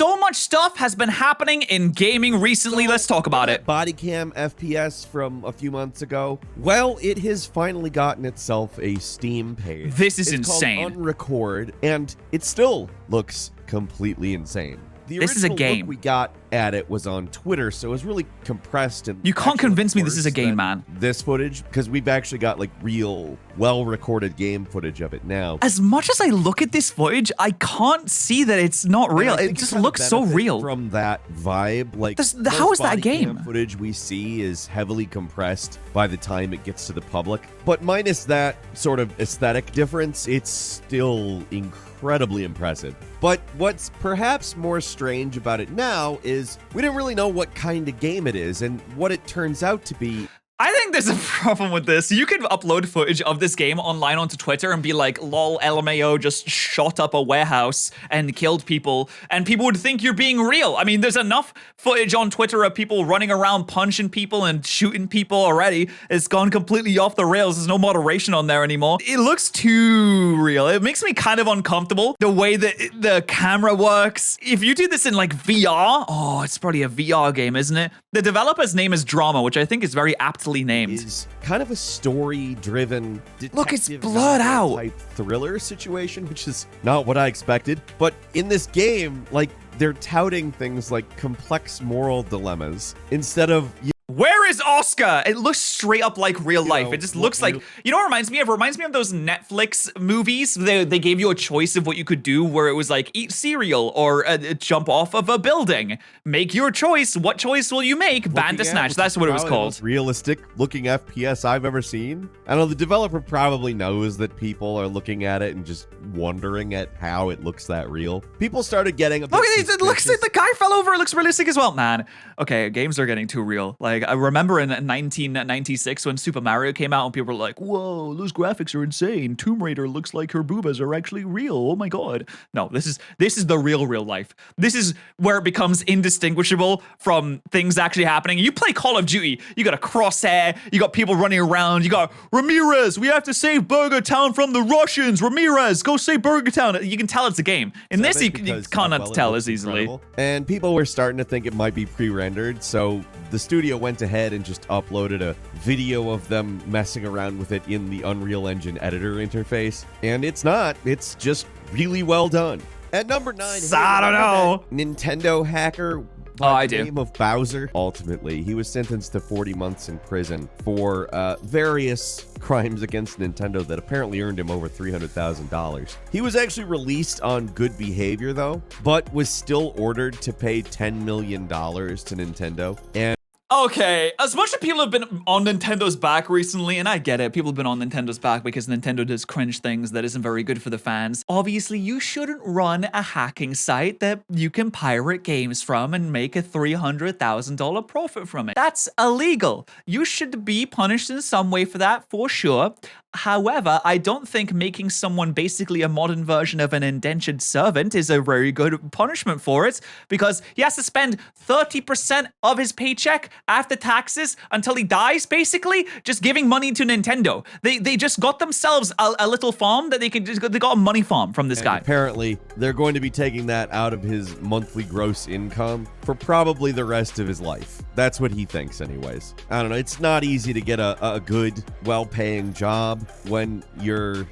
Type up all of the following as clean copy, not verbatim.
So much stuff has been happening in gaming recently. Let's talk about it. Body cam FPS from a few months ago. Well, it has finally gotten itself a Steam page. This is it's insane. Called Unrecord, and it still looks completely insane. The This is a original game. look we got at it was on Twitter, so it was really compressed. And You can't actually convince me worse this is a game, than man. This footage, because we've actually got like real, well-recorded game footage of it now. As much as I look at this footage, I can't see that it's not real. And I It think just kind of looks so benefit real. from that vibe. Like, How most is that body cam game? footage we see is heavily compressed by the time it gets to the public. But minus that sort of aesthetic difference, it's still incredibly impressive. But what's perhaps more strange about it now is we didn't really know what kind of game it is, and what it turns out to be. I think there's a problem with this. You could upload footage of this game online onto Twitter and be like, lol, LMAO just shot up a warehouse and killed people, and people would think you're being real. I mean, there's enough footage on Twitter of people running around punching people and shooting people already. It's gone completely off the rails. There's no moderation on there anymore. It looks too real. It makes me kind of uncomfortable, the way that the camera works. If you do this in like VR, oh, it's probably a VR game, isn't it? The developer's name is Drama, which I think is very aptly named. Is kind of a story-driven Look, it's detective blurred novel out. type thriller situation, which is not what I expected. But in this game, like, they're touting things like complex moral dilemmas instead of Where is Oscar? It looks straight up like real life. know, It just what looks like, you- you know what it reminds me of? It reminds me of those Netflix movies. They gave you a choice of what you could do, where it was like eat cereal or jump off of a building. Make your choice. What choice will you make? Bandersnatch. That's what it was Probably the called. most realistic looking FPS I've ever seen. I know the developer probably knows that people are looking at it and just wondering at how it looks that real. People started getting a bit Look at these. It looks like suspicious. the guy fell over. It looks realistic as well. Man, okay, games are getting too real. Like, I remember in 1996 when Super Mario came out and people were like, whoa, those graphics are insane. Tomb Raider looks like her boobas are actually real. Oh my god. No, this is the real life. This is where it becomes indistinguishable from things actually happening. You play Call of Duty, you got a crosshair, you got people running around, you got Ramirez, we have to save Burger Town from the Russians. Ramirez, go save Burger Town. You can tell it's a game. In this, you Because can't how well it tell looks as easily. incredible. And people were starting to think it might be pre-rendered, so the studio went ahead and just uploaded a video of them messing around with it in the Unreal Engine editor interface. And it's not. It's just really well done. At number 9, I don't know. Nintendo hacker Oh, I the do. name of Bowser. Ultimately, he was sentenced to 40 months in prison for various crimes against Nintendo that apparently earned him over $300,000. He was actually released on good behavior, though, but was still ordered to pay $10 million to Nintendo. And Okay, as much as people have been on Nintendo's back recently, and I get it, people have been on Nintendo's back because Nintendo does cringe things that isn't very good for the fans. Obviously, you shouldn't run a hacking site that you can pirate games from and make a $300,000 profit from it. That's illegal. You should be punished in some way for that, for sure. However, I don't think making someone basically a modern version of an indentured servant is a very good punishment for it, because he has to spend 30% of his paycheck after taxes until he dies, basically, just giving money to Nintendo. They just got themselves a little farm that they got a money farm from this guy. apparently, they're going to be taking that out of his monthly gross income for probably the rest of his life. That's what he thinks anyways. I don't know. It's not easy to get a good, well-paying job when you're,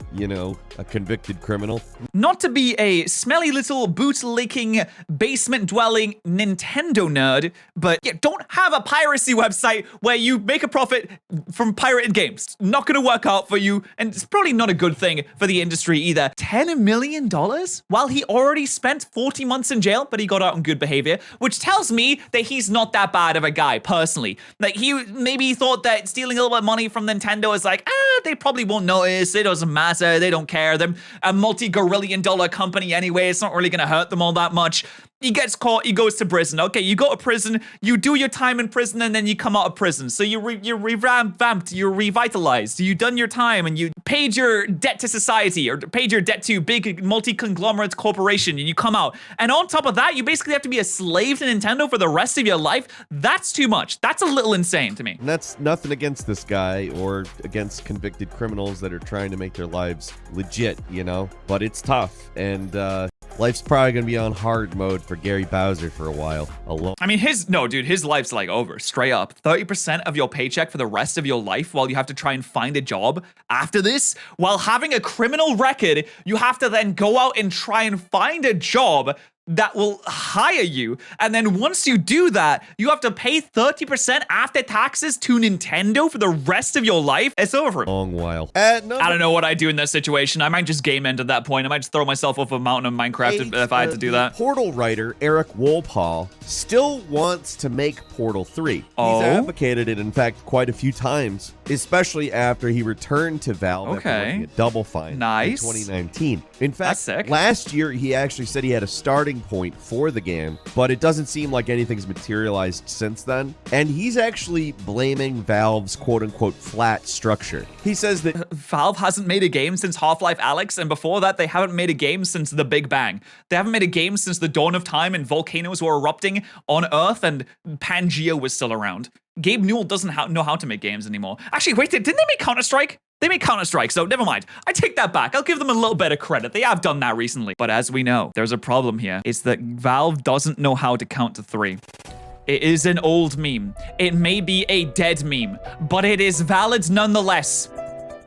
a convicted criminal. Not to be a smelly little bootlicking, basement-dwelling Nintendo nerd, but yeah, don't have a piracy website where you make a profit from pirated games. Not gonna work out for you, and it's probably not a good thing for the industry either. $10 million? While he already spent 40 months in jail, but he got out on good behavior, which tells me that he's not that bad of a guy, personally. Like, he maybe thought that stealing a little bit of money from Nintendo is like, they probably won't notice, it doesn't matter, they don't care, they're a multi-gorillion dollar company anyway, it's not really gonna hurt them all that much. He gets caught, he goes to prison. Okay, you go to prison, you do your time in prison, and then you come out of prison. So you're revamped, you're revitalized, you done your time, and you paid your debt to society, or paid your debt to big multi-conglomerate corporation, and you come out. And on top of that, you basically have to be a slave to Nintendo for the rest of your life. That's too much. That's a little insane to me. And that's nothing against this guy or against convicted criminals that are trying to make their lives legit, but it's tough. And Life's probably gonna be on hard mode for Gary Bowser for a while. Alone. I mean, his life's like over, straight up. 30% of your paycheck for the rest of your life while you have to try and find a job after this. While having a criminal record, you have to then go out and try and find a job that will hire you. And then once you do that, you have to pay 30% after taxes to Nintendo for the rest of your life. It's over. Long while. I don't know what I'd do in this situation. I might just game end at that point. I might just throw myself off a mountain of Minecraft if I had to do that. Portal writer Eric Wolpaw still wants to make Portal 3. Oh? He's advocated it, in fact, quite a few times, especially after he returned to Valve after working at Double Fine in 2019. In fact, last year he actually said he had a starting point for the game, but it doesn't seem like anything's materialized since then. And he's actually blaming Valve's quote-unquote flat structure. He says that Valve hasn't made a game since Half-Life Alyx, and before that, they haven't made a game since the Big Bang. They haven't made a game since the dawn of time and volcanoes were erupting on Earth and Pangea was still around. Gabe Newell doesn't know how to make games anymore. Actually, wait, didn't they make Counter-Strike? They made Counter-Strike, so never mind. I take that back. I'll give them a little bit of credit. They have done that recently. But as we know, there's a problem here. It's that Valve doesn't know how to count to 3. It is an old meme. It may be a dead meme, but it is valid nonetheless.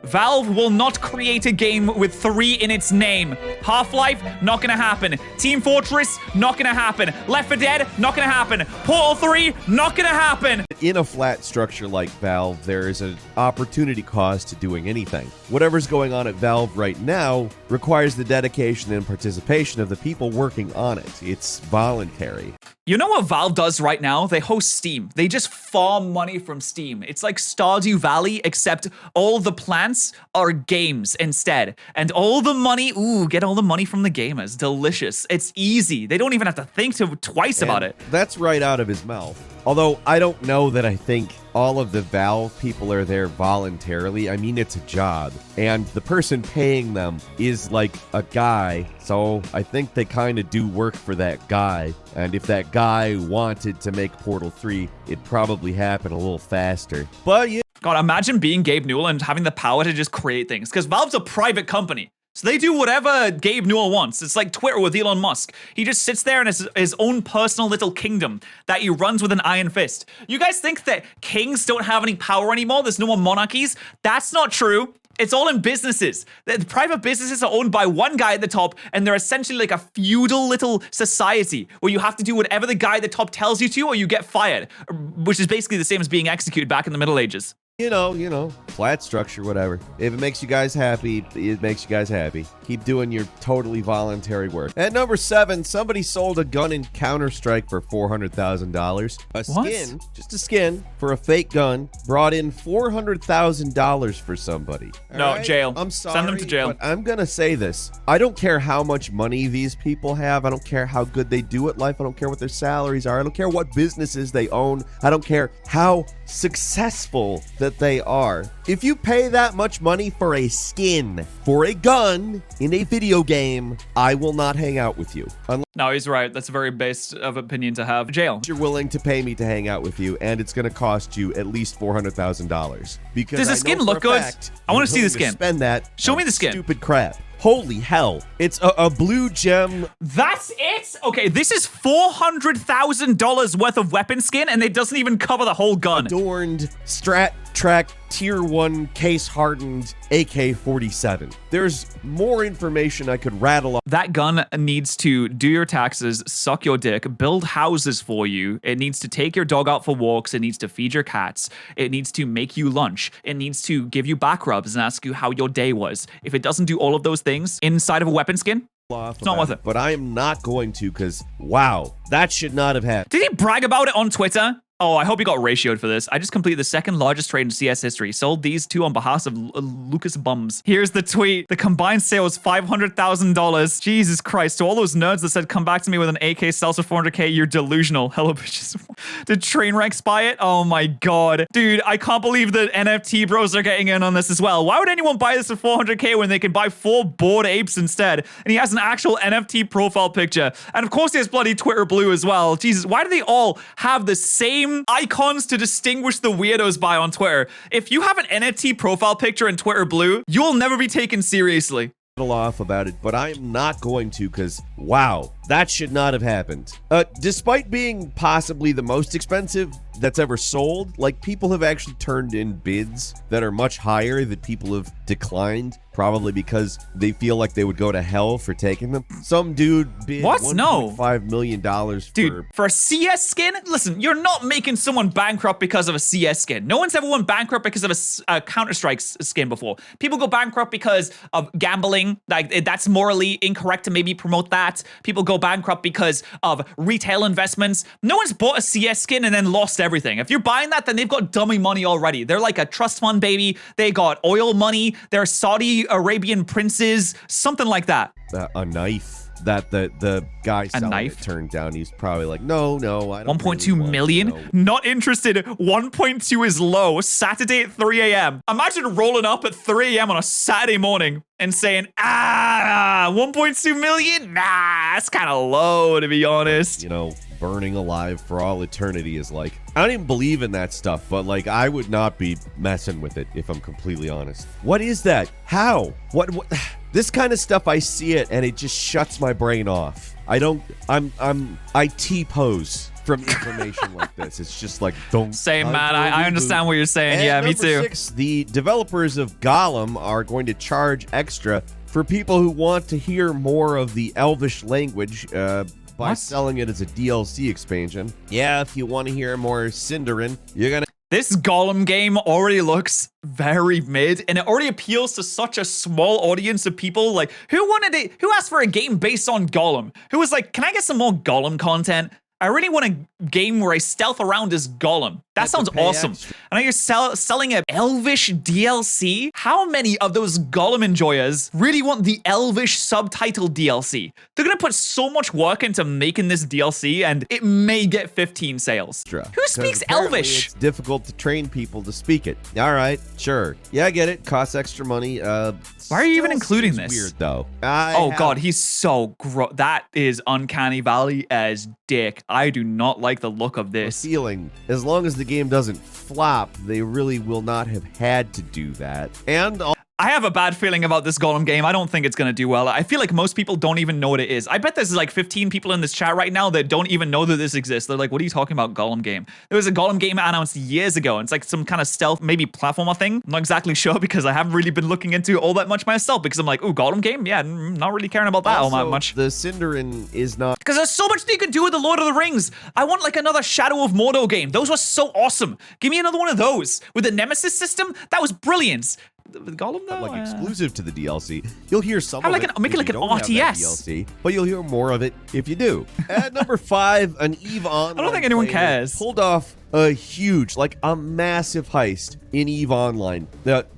Valve will not create a game with 3 in its name. Half-Life, not gonna happen. Team Fortress, not gonna happen. Left 4 Dead, not gonna happen. Portal 3, not gonna happen. in a flat structure like Valve, there is an opportunity cost to doing anything. Whatever's going on at Valve right now requires the dedication and participation of the people working on it. It's voluntary. You know what Valve does right now? They host Steam. They just farm money from Steam. It's like Stardew Valley, except all the plants are games instead. And all the money, get all the money from the gamers. Delicious. It's easy. They don't even have to think twice about it. That's right out of his mouth. Although I don't know that I think all of the Valve people are there voluntarily. I mean, it's a job. And the person paying them is like a guy. So I think they kind of do work for that guy. And if that guy wanted to make Portal 3, it'd probably happen a little faster. But yeah. God, imagine being Gabe Newell and having the power to just create things. Because Valve's a private company. So they do whatever Gabe Newell wants. It's like Twitter with Elon Musk. He just sits there in his own personal little kingdom that he runs with an iron fist. You guys think that kings don't have any power anymore? There's no more monarchies? That's not true. It's all in businesses. The private businesses are owned by one guy at the top, and they're essentially like a feudal little society where you have to do whatever the guy at the top tells you to or you get fired, which is basically the same as being executed back in the Middle Ages. You know, flat structure, whatever. If it makes you guys happy, it makes you guys happy. Keep doing your totally voluntary work. At number 7, somebody sold a gun in Counter-Strike for $400,000. A skin, just a skin, for a fake gun, brought in $400,000 for somebody. No, jail. I'm sorry, send them to jail. But I'm gonna say this. I don't care how much money these people have. I don't care how good they do at life. I don't care what their salaries are. I don't care what businesses they own. I don't care how successful that they are. If you pay that much money for a skin, for a gun, in a video game, I will not hang out with you. No, he's right. That's a very base of opinion to have. Jail. You're willing to pay me to hang out with you, and it's going to cost you at least $400,000. Because does the skin look good? I want to see the skin. Spend that. Show me the skin. Stupid crap. Holy hell. It's a blue gem. That's it? Okay, this is $400,000 worth of weapon skin, and it doesn't even cover the whole gun. Adorned Strat Track Tier 1 case-hardened AK-47. There's more information I could rattle off. That gun needs to do your taxes, suck your dick, build houses for you. It needs to take your dog out for walks. It needs to feed your cats. It needs to make you lunch. It needs to give you back rubs and ask you how your day was. If it doesn't do all of those things inside of a weapon skin, it's not worth it. But I am not going to because, wow, that should not have happened. Did he brag about it on Twitter? Oh, I hope he got ratioed for this. I just completed the second largest trade in CS history. Sold these two on behalf of Lucas Bums. Here's the tweet. The combined sale was $500,000. Jesus Christ. To all those nerds that said, come back to me with an AK sells for $400K, you're delusional. Hello, bitches. Did Trainwrecks buy it? Oh my God. Dude, I can't believe the NFT bros are getting in on this as well. Why would anyone buy this for $400K when they can buy 4 bored apes instead? And he has an actual NFT profile picture. And of course he has bloody Twitter blue as well. Jesus, why do they all have the same icons to distinguish the weirdos by on Twitter? If you have an NFT profile picture in Twitter blue, you'll never be taken seriously. off about it, but I am not going to because, wow, that should not have happened. Despite being possibly the most expensive that's ever sold, like, people have actually turned in bids that are much higher that people have declined, probably because they feel like they would go to hell for taking them. Some dude bid $1.5 million Dude, for a CS skin? Listen, you're not making someone bankrupt because of a CS skin. No one's ever went bankrupt because of a Counter-Strike skin before. People go bankrupt because of gambling. Like, that's morally incorrect to maybe promote that. People go bankrupt because of retail investments. No one's bought a CS skin and then lost everything. If you're buying that, then they've got dummy money already. They're like a trust fund baby. They got oil money. They're Saudi Arabian princes, something like that. A knife that the guy selling it turned down. He's probably like, no, I don't. 1.2 million? Not interested. 1.2 is low. Saturday at 3 a.m. Imagine rolling up at 3 a.m. on a Saturday morning and saying, 1.2 million? Nah, that's kind of low, to be honest. You know, burning alive for all eternity is like, I don't even believe in that stuff, but like, I would not be messing with it if I'm completely honest. What is that? How? What? This kind of stuff, I see it and it just shuts my brain off. I T-pose from information like this. It's just like, don't. Same, man. I understand what you're saying. And yeah, me too. 6, the developers of Gollum are going to charge extra for people who want to hear more of the Elvish language by selling it as a DLC expansion. Yeah, if you want to hear more Sindarin, you're gonna. This Gollum game already looks very mid, and it already appeals to such a small audience of people. Like, who asked for a game based on Gollum? Who was like, can I get some more Gollum content? I really want a game where I stealth around as Gollum. That sounds awesome. I know you're selling an Elvish DLC. How many of those Gollum enjoyers really want the Elvish subtitled DLC? They're gonna put so much work into making this DLC, and it may get 15 sales. Who speaks Elvish? It's difficult to train people to speak it. All right, sure. Yeah, I get it. Costs extra money. Why are you even including this? Weird though. God, he's so gross. That is uncanny valley as dick. I do not like the look of this. Feeling, as long as the game doesn't flop, they really will not have had to do that. And I have a bad feeling about this Gollum game. I don't think it's going to do well. I feel like most people don't even know what it is. I bet there's like 15 people in this chat right now that don't even know that this exists. They're like, what are you talking about, Gollum game? There was a Gollum game announced years ago. It's like some kind of stealth, maybe platformer thing. I'm not exactly sure because I haven't really been looking into it all that much myself because I'm like, ooh, Gollum game? Yeah, not really caring about that all that much. The Sindarin is not... Because there's so much that you can do with the Lord of the Rings. I want like another Shadow of Mordor game. Those were so awesome. Give me another one of those. With the Nemesis system, that was brilliant. With Gollum though, like exclusive to the DLC. You'll hear some of it. Make it like an RTS DLC, but you'll hear more of it if you do. At number 5, an EVE Online. I don't think anyone cares. Pulled off a huge, like a massive heist in EVE Online.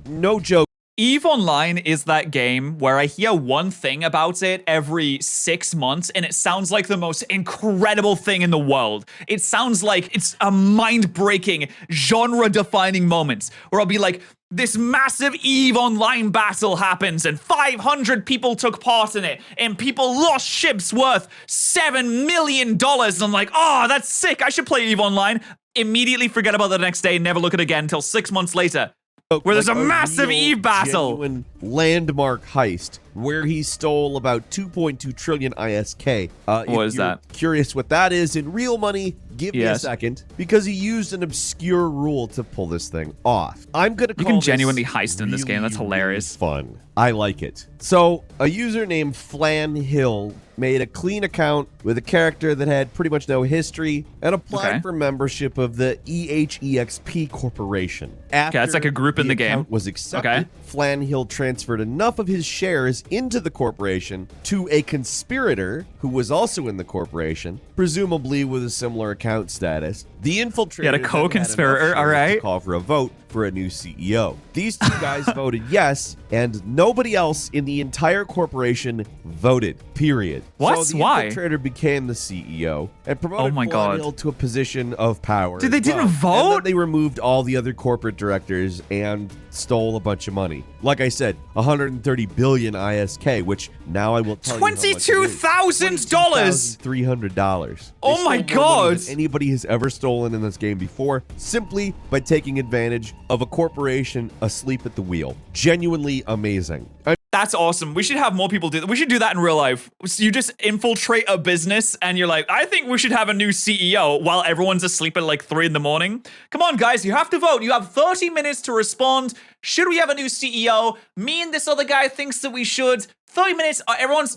No joke. EVE Online is that game where I hear one thing about it every 6 months and it sounds like the most incredible thing in the world. It sounds like it's a mind-breaking, genre-defining moment where I'll be like, this massive EVE Online battle happens and 500 people took part in it and people lost ships worth $7 million. And I'm like, oh, that's sick. I should play EVE Online. Immediately forget about it the next day and never look at it again until 6 months later. Where there's a massive EVE battle. Genuine landmark heist where he stole about 2.2 trillion ISK. What is that? Curious what that is in real money? Give me a second, because he used an obscure rule to pull this thing off. I'm gonna call You can genuinely heist in this game. That's hilarious. Really fun. I like it. So, a user named Flan Hill made a clean account with a character that had pretty much no history and applied for membership of the EHEXP Corporation. After that's like a group in the game. Account was accepted, Flan Hill transferred enough of his shares into the corporation to a conspirator who was also in the corporation, presumably with a similar account status. The infiltrator a co-conspirator, all right. to call for a vote for a new CEO. These two guys voted yes, and nobody else in the entire corporation voted, period. What? So the Why? infiltrator became the CEO and promoted Flan Hill to a position of power. They didn't vote? And then they removed all the other corporate directors and stole a bunch of money. Like I said, 130 billion ISK, which now I will tell you $22,000. $300. Oh my God. Anybody has ever stolen in this game before, simply by taking advantage of a corporation asleep at the wheel. Genuinely amazing. That's awesome. We should have more people do that. We should do that in real life. So you just infiltrate a business and you're like, I think we should have a new CEO while everyone's asleep at like 3 in the morning. Come on, guys, you have to vote. You have 30 minutes to respond. Should we have a new CEO? Me and this other guy thinks that we should. 30 minutes.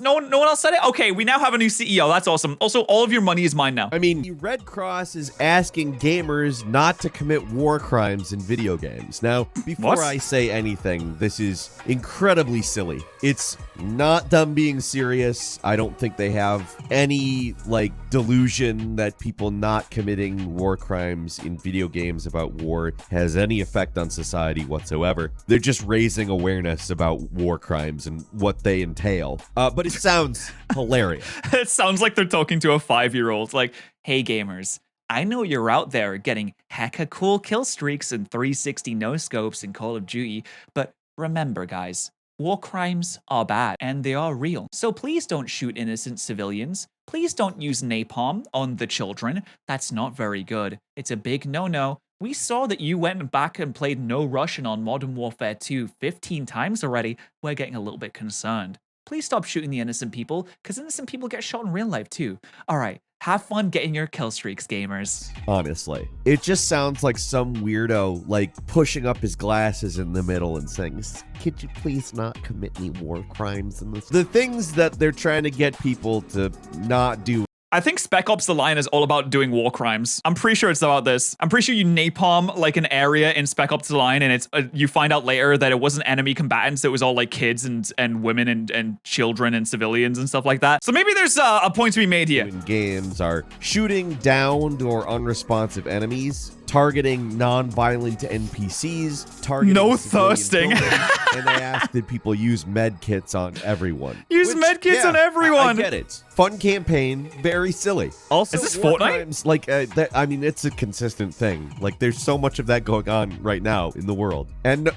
No one else said it? Okay, we now have a new CEO. That's awesome. Also, all of your money is mine now. I mean, the Red Cross is asking gamers not to commit war crimes in video games. Now, before I say anything, this is incredibly silly. It's not them being serious. I don't think they have any, like, delusion that people not committing war crimes in video games about war has any effect on society whatsoever. They're just raising awareness about war crimes and what they entail. But it sounds hilarious. It sounds like they're talking to a 5-year-old. Like, hey, gamers, I know you're out there getting hecka cool kill streaks and 360 no-scopes in Call of Duty, but remember, guys, war crimes are bad and they are real. So please don't shoot innocent civilians. Please don't use napalm on the children. That's not very good. It's a big no-no. We saw that you went back and played No Russian on Modern Warfare 2 15 times already. We're getting a little bit concerned. Please stop shooting the innocent people, because innocent people get shot in real life too. All right, have fun getting your kill streaks, gamers. Honestly, it just sounds like some weirdo, like, pushing up his glasses in the middle and saying, could you please not commit any war crimes in this? The things that they're trying to get people to not do. I think Spec Ops The Line is all about doing war crimes. I'm pretty sure it's about this. I'm pretty sure you napalm like an area in Spec Ops The Line, and it's you find out later that it wasn't enemy combatants. It was all like kids and women and children and civilians and stuff like that. So maybe there's a point to be made here. In games are shooting downed or unresponsive enemies, targeting non-violent NPCs, targeting no thirsting. And they asked that people use med kits on everyone. Use med kits on everyone. I get it. Fun campaign, very silly. Also, is this war Fortnite? Crimes, like, I mean, it's a consistent thing. Like, there's so much of that going on right now in the world, and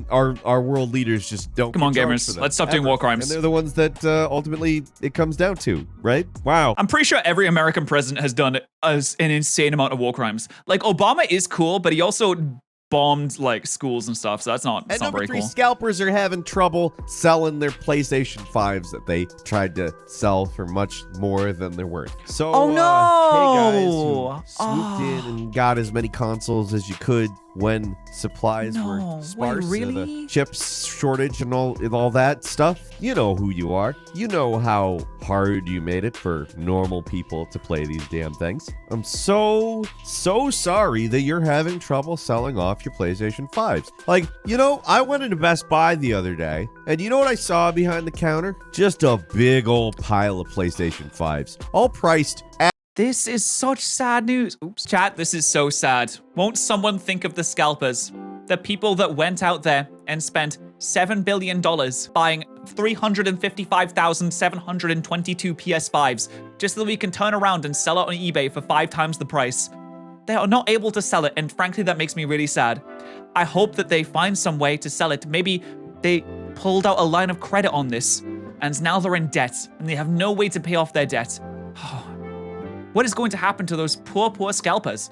our world leaders just don't. Come on, gamers, let's stop doing war crimes. And they're the ones that ultimately it comes down to, right? Wow. I'm pretty sure every American president has done an insane amount of war crimes. Like, Obama is cool, but he also bombed like schools and stuff, so that's not very cool. Scalpers are having trouble selling their PlayStation 5s that they tried to sell for much more than they're worth. So, hey guys, who swooped in and got as many consoles as you could when supplies were sparse, wait, really? The chips shortage and all that stuff. You know who you are. You know how hard you made it for normal people to play these damn things. I'm so sorry that you're having trouble selling off your PlayStation 5s. Like, you know, I went into Best Buy the other day, and you know what I saw behind the counter? Just a big old pile of PlayStation 5s, all priced at. This is such sad news. Oops, chat, this is so sad. Won't someone think of the scalpers? The people that went out there and spent $7 billion buying 355,722 PS5s just so that we can turn around and sell it on eBay for 5 times the price. They are not able to sell it, and frankly, that makes me really sad. I hope that they find some way to sell it. Maybe they pulled out a line of credit on this, and now they're in debt, and they have no way to pay off their debt. What is going to happen to those poor scalpers?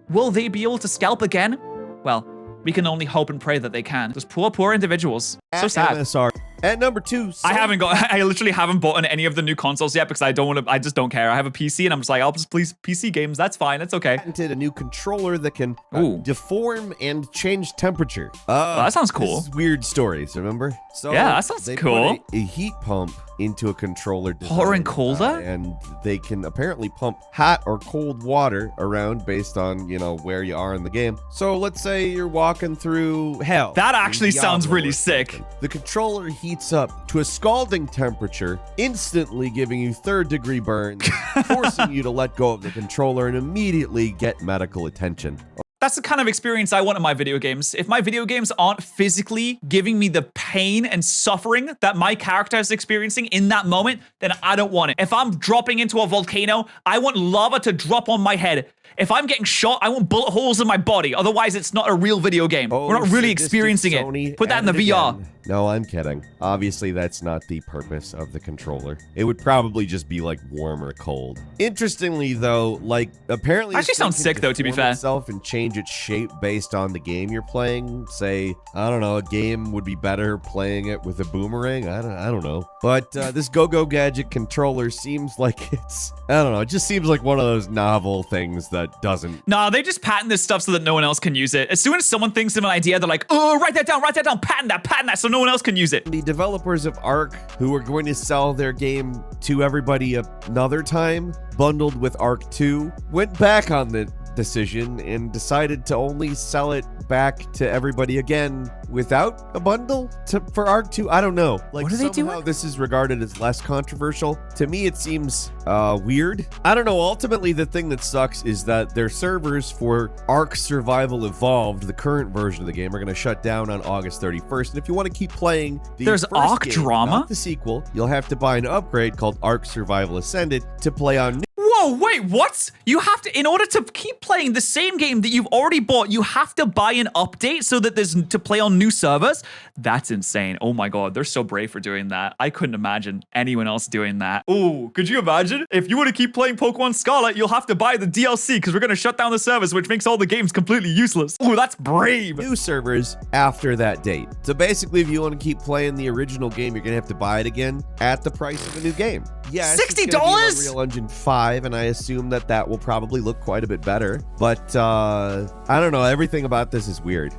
Will they be able to scalp again? Well, we can only hope and pray that they can. Those poor individuals. So sad. MSR. At number 2, I literally haven't bought any of the new consoles yet because I just don't care. I have a PC and I'm just like, I'll just play PC games. That's fine. It's okay. Patented a new controller that can deform and change temperature. That sounds cool. This is weird stories, remember? So yeah, that sounds cool. Put a heat pump into a controller. Hotter and colder? And they can apparently pump hot or cold water around based on, you know, where you are in the game. So let's say you're walking through hell. That actually sounds really sick. The controller heats up to a scalding temperature, instantly giving you 3rd-degree burns, forcing you to let go of the controller and immediately get medical attention. That's the kind of experience I want in my video games. If my video games aren't physically giving me the pain and suffering that my character is experiencing in that moment, then I don't want it. If I'm dropping into a volcano, I want lava to drop on my head. If I'm getting shot, I want bullet holes in my body. Otherwise, it's not a real video game. We're not really experiencing it. Put that in the VR. Again. No, I'm kidding. Obviously, that's not the purpose of the controller. It would probably just be like warm or cold. Interestingly, though, like apparently, actually sounds sick though. To be fair, itself and change its shape based on the game you're playing. Say, I don't know, a game would be better playing it with a boomerang. I don't know. But this Go-Go Gadget controller seems like it's, I don't know. It just seems like one of those novel things that doesn't. Nah, they just patent this stuff so that no one else can use it. As soon as someone thinks of an idea, they're like, oh, write that down, patent that, so no one else can use it. The developers of Ark, who are going to sell their game to everybody another time, bundled with Ark 2, went back on the decision and decided to only sell it back to everybody again without a bundle for Ark 2. I don't know. Like, what are they somehow doing? This is regarded as less controversial. To me, it seems weird. I don't know. Ultimately, the thing that sucks is that their servers for Ark Survival Evolved, the current version of the game, are going to shut down on August 31st. And if you want to keep playing There's first Ark game, drama? not the sequel, you'll have to buy an upgrade called Ark Survival Ascended to play on Whoa, wait, what? You have to, in order to keep playing the same game that you've already bought, you have to buy an update so that there's to play on new servers? That's insane. Oh my God, they're so brave for doing that. I couldn't imagine anyone else doing that. Oh, could you imagine? If you want to keep playing Pokemon Scarlet, you'll have to buy the DLC because we're going to shut down the servers, which makes all the games completely useless. Oh, that's brave. New servers after that date. So basically, if you want to keep playing the original game, you're going to have to buy it again at the price of a new game. Yes, $60? It's gonna be an Unreal Engine 5, and I assume that will probably look quite a bit better. But I don't know. Everything about this is weird.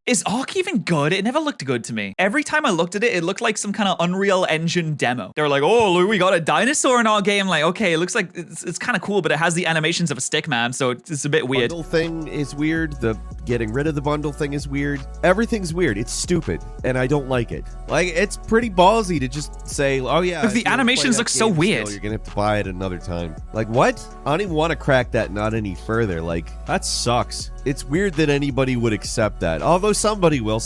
Is Ark even good? It never looked good to me. Every time I looked at it, it looked like some kind of Unreal Engine demo. They were like, oh, look, we got a dinosaur in our game. Like, okay, it looks like it's kind of cool, but it has the animations of a stick man, so it's a bit weird. The bundle thing is weird. The getting rid of the bundle thing is weird. Everything's weird. It's stupid, and I don't like it. Like, it's pretty ballsy to just say, oh yeah. Look, the animations look so weird. You're gonna have to buy it another time. Like, what? I don't even want to crack that nut any further. Like, that sucks. It's weird that anybody would accept that. Although somebody will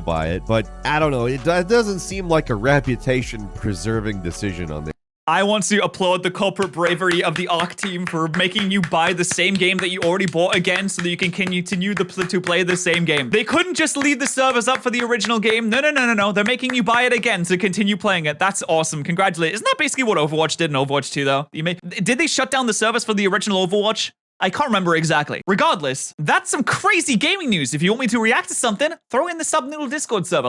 buy it, but I don't know. It doesn't seem like a reputation-preserving decision on this. I want to applaud the corporate bravery of the Ark team for making you buy the same game that you already bought again so that you can continue to play the same game. They couldn't just leave the servers up for the original game. No. They're making you buy it again to continue playing it. That's awesome. Congratulations. Isn't that basically what Overwatch did in Overwatch 2, though? Did they shut down the servers for the original Overwatch? I can't remember exactly. Regardless, that's some crazy gaming news. If you want me to react to something, throw in the Subnoodle Discord server.